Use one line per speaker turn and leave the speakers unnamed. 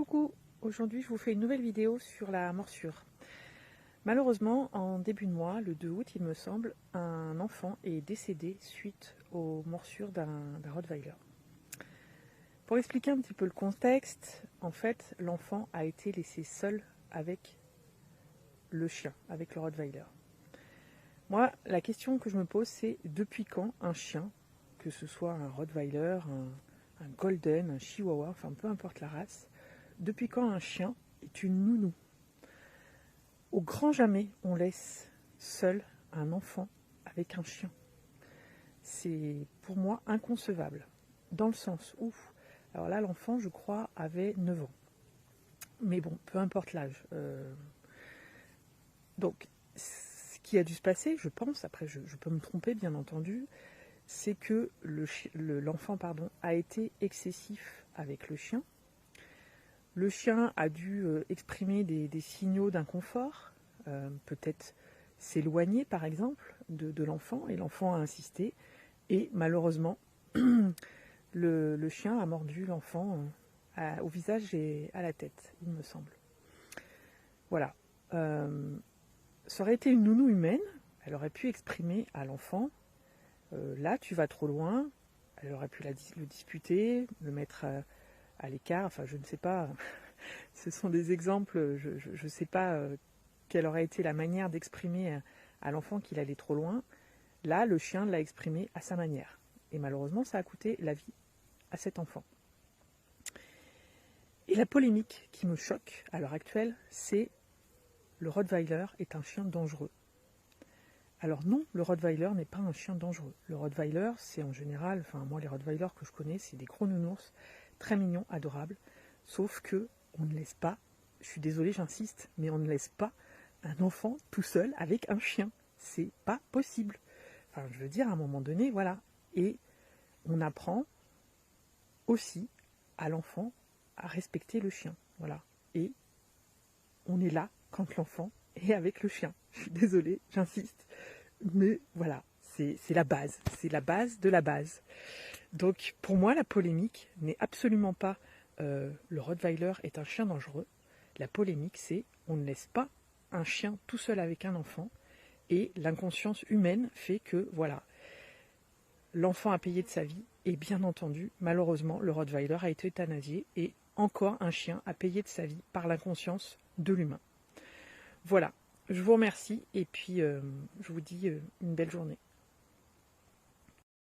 Coucou, aujourd'hui je vous fais une nouvelle vidéo sur la morsure. Malheureusement, en début de mois, le 2 août il me semble, un enfant est décédé suite aux morsures d'un Rottweiler. Pour expliquer un petit peu le contexte, en fait l'enfant a été laissé seul avec le chien, avec le Rottweiler. Moi, la question que je me pose, c'est depuis quand un chien, que ce soit un Rottweiler, un Golden, un Chihuahua, enfin peu importe la race, depuis quand un chien est une nounou? Au grand jamais, on laisse seul un enfant avec un chien. C'est pour moi inconcevable, dans le sens où, alors là l'enfant je crois avait 9 ans, mais bon, peu importe l'âge. Donc, ce qui a dû se passer, je pense, après je peux me tromper bien entendu, c'est que l'enfant a été excessif avec le chien. Le chien a dû exprimer des signaux d'inconfort, peut-être s'éloigner par exemple de l'enfant, et l'enfant a insisté, et malheureusement, le chien a mordu l'enfant au visage et à la tête, il me semble. Voilà. Ça aurait été une nounou humaine, elle aurait pu exprimer à l'enfant, là tu vas trop loin, elle aurait pu le disputer, le mettre à l'écart, enfin je ne sais pas, ce sont des exemples, je ne sais pas quelle aurait été la manière d'exprimer à l'enfant qu'il allait trop loin. Là, le chien l'a exprimé à sa manière. Et malheureusement, ça a coûté la vie à cet enfant. Et la polémique qui me choque à l'heure actuelle, c'est le Rottweiler est un chien dangereux. Alors non, le Rottweiler n'est pas un chien dangereux. Le Rottweiler, c'est en général, enfin moi les Rottweilers que je connais, c'est des gros nounours, très mignons, adorables, sauf que on ne laisse pas, je suis désolée, j'insiste, mais on ne laisse pas un enfant tout seul avec un chien. C'est pas possible. Enfin, je veux dire, à un moment donné, voilà. Et on apprend aussi à l'enfant à respecter le chien. Voilà. Et on est là quand l'enfant est avec le chien. Je suis désolée, j'insiste. Mais voilà, c'est la base. C'est la base de la base. Donc, pour moi, la polémique n'est absolument pas le Rottweiler est un chien dangereux. La polémique, c'est on ne laisse pas un chien tout seul avec un enfant, et l'inconscience humaine fait que, voilà, l'enfant a payé de sa vie, et bien entendu, malheureusement, le Rottweiler a été euthanasié, et encore un chien a payé de sa vie par l'inconscience de l'humain. Voilà, je vous remercie, et puis je vous dis une belle journée.